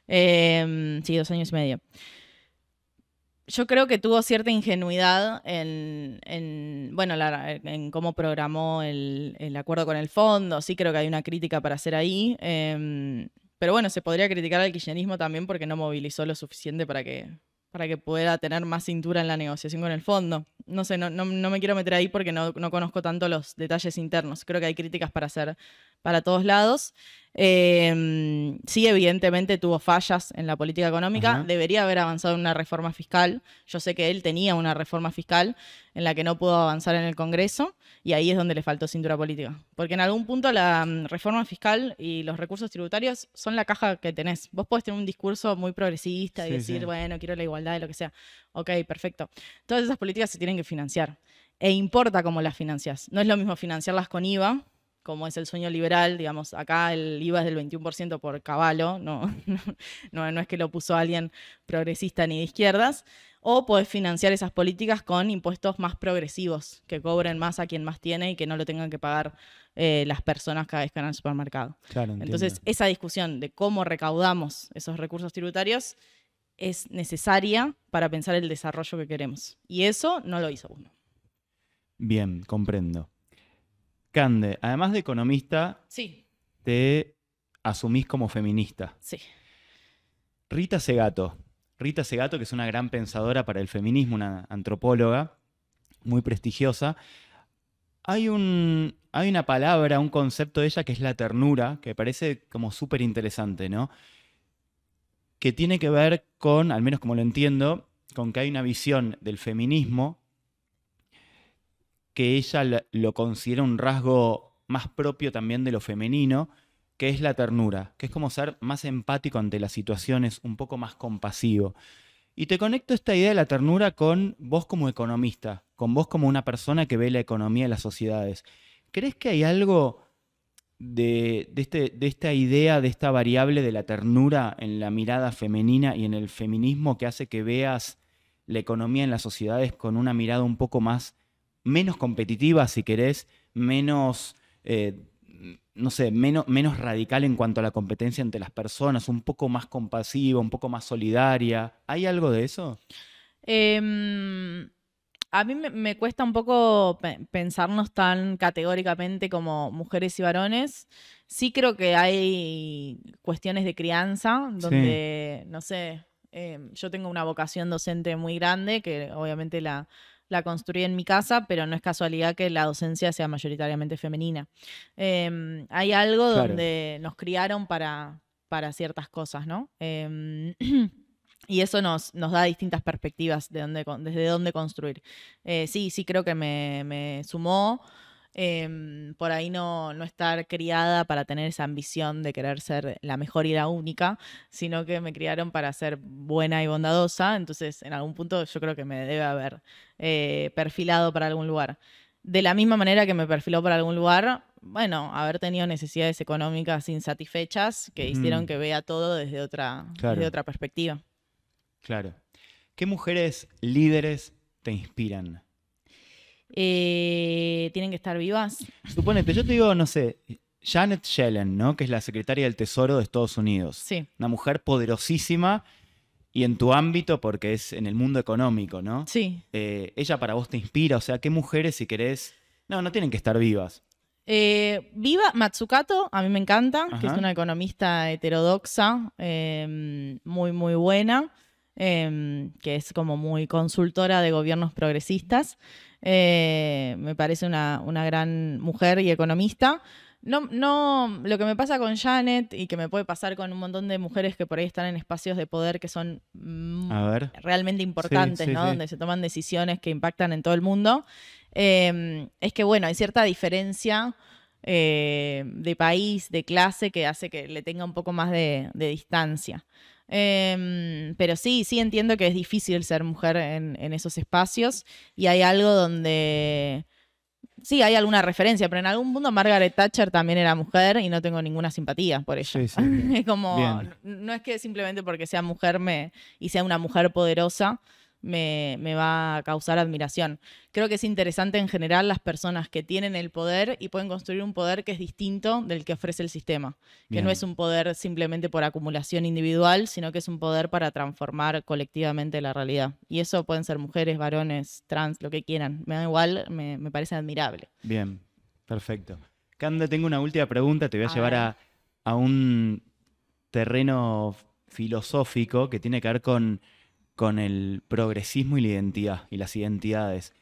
Sí, 2 años y medio. Yo creo que tuvo cierta ingenuidad bueno, en cómo programó el acuerdo con el fondo. Sí creo que hay una crítica para hacer ahí. Pero bueno, se podría criticar al kirchnerismo también porque no movilizó lo suficiente para que pueda tener más cintura en la negociación con el fondo. No sé, no me quiero meter ahí porque no conozco tanto los detalles internos. Creo que hay críticas para hacer para todos lados. Sí, evidentemente tuvo fallas en la política económica. Ajá. Debería haber avanzado en una reforma fiscal. Yo sé que él tenía una reforma fiscal en la que no pudo avanzar en el Congreso y ahí es donde le faltó cintura política. Porque en algún punto la reforma fiscal y los recursos tributarios son la caja que tenés. Vos podés tener un discurso muy progresista y Sí, decir, sí. bueno, quiero la igualdad y lo que sea. Ok, perfecto. Todas esas políticas se tienen que financiar. E importa cómo las financias. No es lo mismo financiarlas con IVA, como es el sueño liberal, digamos, acá el IVA es del 21% por caballo, no es que lo puso alguien progresista ni de izquierdas, o podés financiar esas políticas con impuestos más progresivos, que cobren más a quien más tiene y que no lo tengan que pagar las personas cada vez que van al supermercado. Claro, entiendo. Entonces, esa discusión de cómo recaudamos esos recursos tributarios es necesaria para pensar el desarrollo que queremos. Y eso no lo hizo uno. Bien, comprendo. Cande, además de economista, Sí, te asumís como feminista. sí. Rita Segato. Rita Segato, que es una gran pensadora para el feminismo, una antropóloga muy prestigiosa. Hay una palabra, un concepto de ella que es la ternura, que me parece como súper interesante, ¿no? Que tiene que ver con, al menos como lo entiendo, con que hay una visión del feminismo que ella lo considera un rasgo más propio también de lo femenino, que es la ternura, que es como ser más empático ante las situaciones, un poco más compasivo. Y te conecto esta idea de la ternura con vos como economista, con vos como una persona que ve la economía de las sociedades. ¿Crees que hay algo de esta idea, de esta variable de la ternura en la mirada femenina y en el feminismo que hace que veas la economía en las sociedades con una mirada un poco menos competitiva, si querés, menos, no sé, menos radical en cuanto a la competencia entre las personas, un poco más compasiva, un poco más solidaria? ¿Hay algo de eso? A mí me cuesta un poco pensarnos tan categóricamente como mujeres y varones. Sí creo que hay cuestiones de crianza Sí, donde, no sé, yo tengo una vocación docente muy grande que obviamente la construí en mi casa, pero no es casualidad que la docencia sea mayoritariamente femenina. Hay algo claro, donde nos criaron para ciertas cosas, ¿no? Y eso nos da distintas perspectivas desde dónde construir. Sí, creo que me sumó. Por ahí no estar criada para tener esa ambición de querer ser la mejor y la única, sino que me criaron para ser buena y bondadosa. Entonces, en algún punto yo creo que me debe haber perfilado para algún lugar. De la misma manera que me perfiló para algún lugar, bueno, haber tenido necesidades económicas insatisfechas que hicieron que vea todo desde otra claro, perspectiva. claro. ¿Qué mujeres líderes te inspiran? ¿Tienen que estar vivas? Suponete, yo te digo, no sé, Janet Yellen, ¿no? Que es la secretaria del Tesoro de Estados Unidos. Sí, Una mujer poderosísima y en tu ámbito porque es en el mundo económico, ¿no? sí. Ella para vos te inspira, o sea, ¿qué mujeres si querés? No tienen que estar vivas. Viva Matsukato, a mí me encanta, que es Ajá. una economista heterodoxa, muy, muy buena, que es como muy consultora de gobiernos progresistas. Me parece una gran mujer y economista. Lo que me pasa con Janet y que me puede pasar con un montón de mujeres que por ahí están en espacios de poder que son A ver. realmente importantes, Sí, ¿no? sí. Donde se toman decisiones que impactan en todo el mundo. Es que, bueno, hay cierta diferencia de país, de clase, que hace que le tenga un poco más de distancia. Pero sí entiendo que es difícil ser mujer en esos espacios y hay algo donde sí hay alguna referencia, pero en algún punto Margaret Thatcher también era mujer y no tengo ninguna simpatía por ella. Sí, sí. Es como, Bien. no es que simplemente porque sea mujer y sea una mujer poderosa me va a causar admiración. Creo que es interesante en general las personas que tienen el poder y pueden construir un poder que es distinto del que ofrece el sistema. Que no es un poder simplemente por acumulación individual, sino que es un poder para transformar colectivamente la realidad. Y eso pueden ser mujeres, varones, trans, lo que quieran. Me da igual, me parece admirable. Bien, perfecto. Cande, tengo una última pregunta, te voy a llevar ver. a un terreno filosófico que tiene que ver con el progresismo y la identidad y las identidades.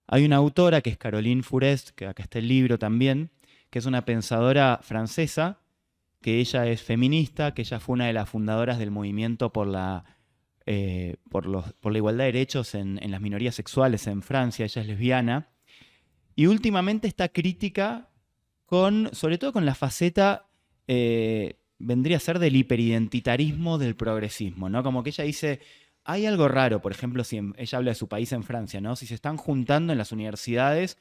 Hay una autora que es Caroline Fourest, que acá está el libro también, que es una pensadora francesa, que ella es feminista, que ella fue una de las fundadoras del movimiento por la igualdad de derechos en las minorías sexuales en Francia. Ella es lesbiana. Y últimamente está crítica sobre todo con la faceta, vendría a ser del hiperidentitarismo del progresismo, ¿no? Como que ella dice, hay algo raro, por ejemplo, si ella habla de su país en Francia, ¿no? Si se están juntando en las universidades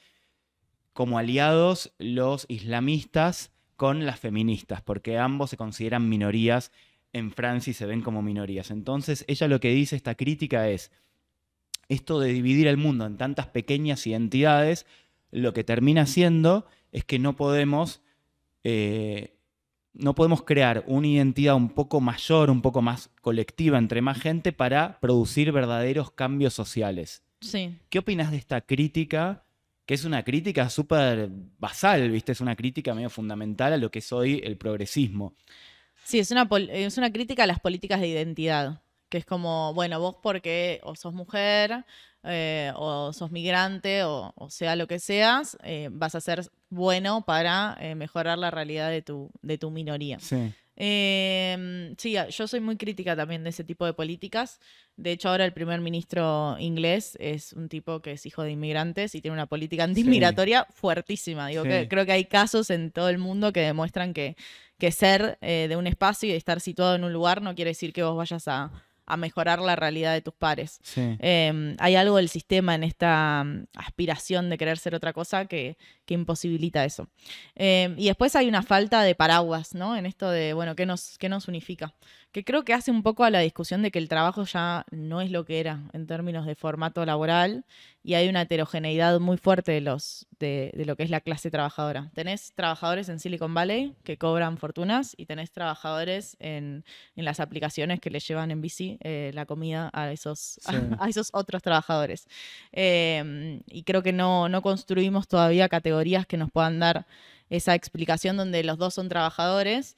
como aliados los islamistas con las feministas, porque ambos se consideran minorías en Francia y se ven como minorías. Entonces, ella lo que dice, esta crítica es, esto de dividir el mundo en tantas pequeñas identidades, lo que termina siendo es que no podemos crear una identidad un poco mayor, un poco más colectiva entre más gente para producir verdaderos cambios sociales. Sí. ¿Qué opinas de esta crítica? Que es una crítica súper basal, ¿viste? Es una crítica medio fundamental a lo que es hoy el progresismo. Sí, es una crítica a las políticas de identidad, que es como, bueno, vos porque o sos mujer, o sos migrante, o sea lo que seas, vas a ser bueno para mejorar la realidad de tu minoría. Sí. Sí, yo soy muy crítica también de ese tipo de políticas. De hecho, ahora el primer ministro inglés es un tipo que es hijo de inmigrantes y tiene una política antiinmigratoria fuertísima. Digo, Sí. creo que hay casos en todo el mundo que demuestran que ser de un espacio y estar situado en un lugar no quiere decir que vos vayas a mejorar la realidad de tus pares. Sí. Hay algo del sistema en esta aspiración de querer ser otra cosa que imposibilita eso. Y después hay una falta de paraguas, ¿no? En esto de, bueno, ¿qué nos unifica? Que creo que hace un poco a la discusión de que el trabajo ya no es lo que era en términos de formato laboral y hay una heterogeneidad muy fuerte de lo que es la clase trabajadora. Tenés trabajadores en Silicon Valley que cobran fortunas y tenés trabajadores en las aplicaciones que le llevan en bici la comida a esos otros trabajadores. Y creo que no construimos todavía categorías que nos puedan dar esa explicación donde los dos son trabajadores.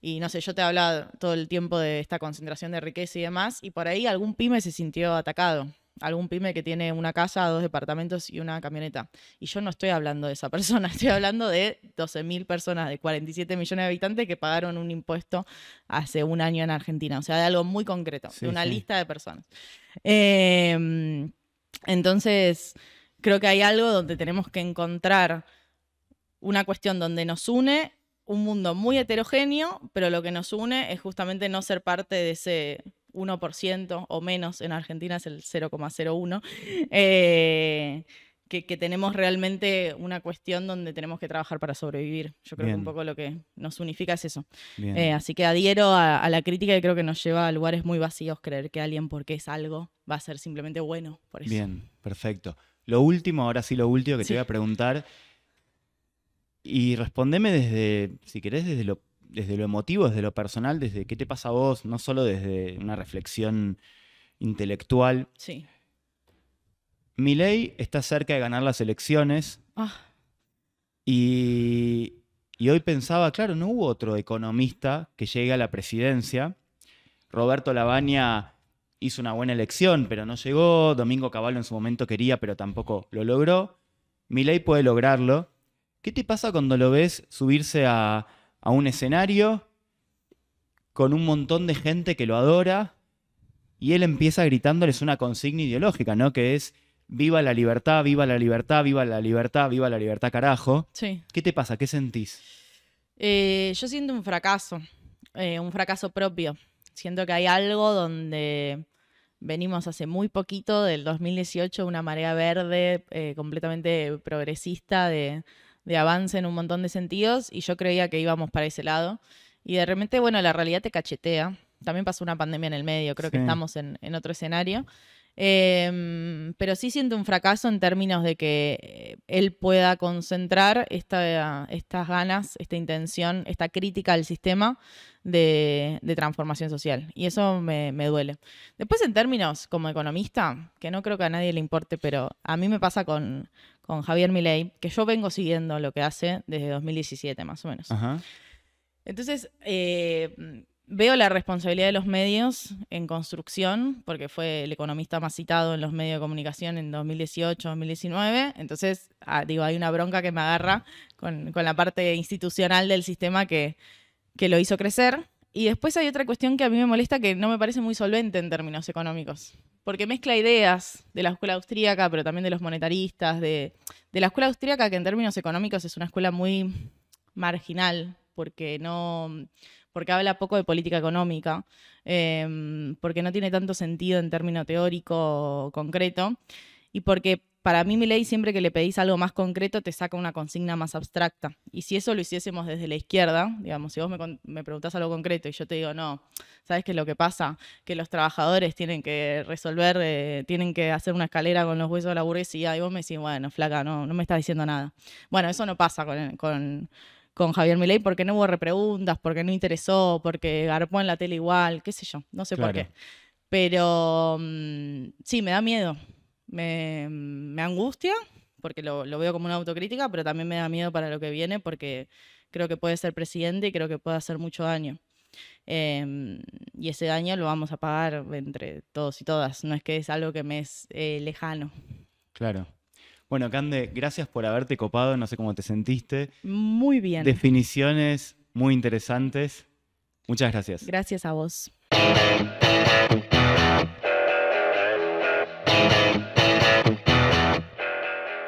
Y no sé, yo te hablaba todo el tiempo de esta concentración de riqueza y demás, y por ahí algún pyme se sintió atacado. Algún pyme que tiene una casa, 2 departamentos y una camioneta. Y yo no estoy hablando de esa persona, estoy hablando de 12.000 personas de 47 millones de habitantes que pagaron un impuesto hace un año en Argentina. O sea, de algo muy concreto, de una lista de personas. Entonces, creo que hay algo donde tenemos que encontrar una cuestión donde nos une un mundo muy heterogéneo, pero lo que nos une es justamente no ser parte de ese 1% o menos, en Argentina es el 0,01%, que tenemos realmente una cuestión donde tenemos que trabajar para sobrevivir. Yo creo que un poco lo que nos unifica es eso. Así que adhiero a la crítica y creo que nos lleva a lugares muy vacíos creer que alguien, porque es algo, va a ser simplemente bueno por eso. Bien, perfecto. Lo último, ahora sí lo último que te voy a preguntar, y respondeme desde, si querés, desde lo emotivo, desde lo personal, desde qué te pasa a vos, no solo desde una reflexión intelectual. Sí. Milei está cerca de ganar las elecciones y hoy pensaba, claro, no hubo otro economista que llegue a la presidencia. Roberto Lavagna hizo una buena elección, pero no llegó. Domingo Cavallo en su momento quería, pero tampoco lo logró. Milei puede lograrlo. ¿Qué te pasa cuando lo ves subirse a un escenario con un montón de gente que lo adora y él empieza gritándoles una consigna ideológica, ¿no? Que es viva la libertad, viva la libertad, viva la libertad, viva la libertad, carajo. Sí. ¿Qué te pasa? ¿Qué sentís? Yo siento un fracaso propio. Siento que hay algo donde venimos hace muy poquito, del 2018, una marea verde completamente progresista de avance en un montón de sentidos, y yo creía que íbamos para ese lado. Y de repente, bueno, la realidad te cachetea. También pasó una pandemia en el medio, creo que estamos en otro escenario. Pero sí siento un fracaso en términos de que él pueda concentrar estas ganas, esta intención, esta crítica al sistema de transformación social. Y eso me duele. Después, en términos como economista, que no creo que a nadie le importe, pero a mí me pasa con Javier Milei, que yo vengo siguiendo lo que hace desde 2017 más o menos. Ajá. Entonces, veo la responsabilidad de los medios en construcción, porque fue el economista más citado en los medios de comunicación en 2018, 2019. Entonces, digo, hay una bronca que me agarra con la parte institucional del sistema que lo hizo crecer. Y después hay otra cuestión que a mí me molesta, que no me parece muy solvente en términos económicos, porque mezcla ideas de la escuela austríaca, pero también de los monetaristas, de la escuela austríaca, que en términos económicos es una escuela muy marginal, porque habla poco de política económica, porque no tiene tanto sentido en término teórico concreto, y porque para mí Milei, siempre que le pedís algo más concreto, te saca una consigna más abstracta. Y si eso lo hiciésemos desde la izquierda, digamos, si vos me preguntás algo concreto y yo te digo, no, ¿sabes qué es lo que pasa? Que los trabajadores tienen que resolver, tienen que hacer una escalera con los huesos de la burguesía, y vos me decís, bueno, flaca, no me estás diciendo nada. Bueno, eso no pasa con Javier Milei, porque no hubo repreguntas, porque no interesó, porque garpó en la tele igual, qué sé yo, no sé por qué. Pero sí, me da miedo. Me angustia, porque lo veo como una autocrítica, pero también me da miedo para lo que viene, porque creo que puede ser presidente y creo que puede hacer mucho daño. Y ese daño lo vamos a pagar entre todos y todas, no es que es algo que me es lejano. Claro. Bueno, Cande, gracias por haberte copado, no sé cómo te sentiste. Muy bien. Definiciones muy interesantes. Muchas gracias. Gracias a vos.